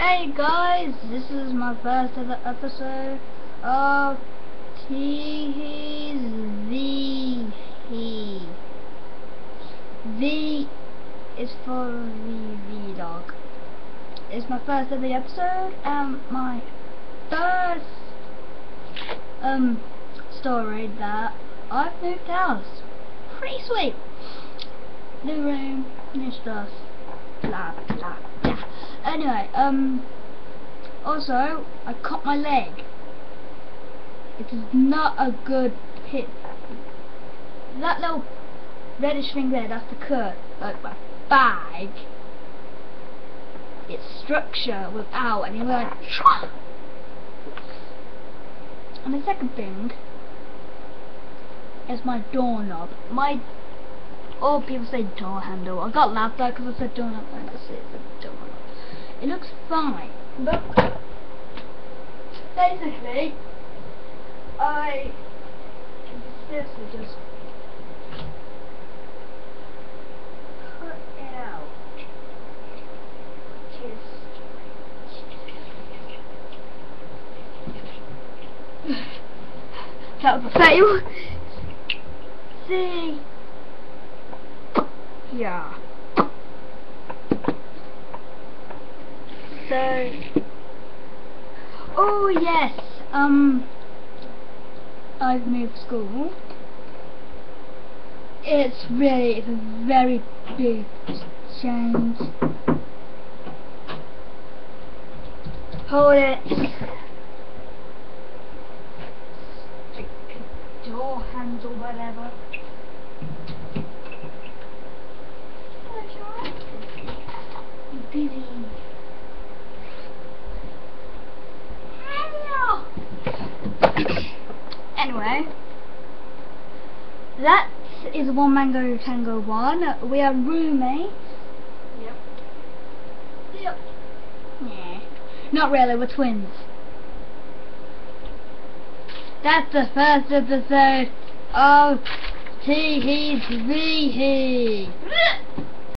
Hey guys, this is my first ever episode of TEEHEE's V-HEE. V is for the dog. It's my first ever episode and my first story that I've moved house. Pretty sweet. New room, new stuff, blah blah blah. Anyway, also I cut my leg. It is not a good hit. That little reddish thing there, that's the cut. Like my bag, its structure was out, and it went. And the second thing is my doorknob. All people say door handle. I got laughed at because I said doorknob, and I said doorknob. It looks fine, but basically, I can seriously just cut it out. That was a fail. See. Yeah. So, oh yes, I've moved school. It's a very big change. Hold it. Door handle, whatever. Busy. Anyway, that is One Mango Tango 1. We are roommates. Yep. Yep. Yeah. Not really, we're twins. That's the first episode of TEEHEE's V-HEE.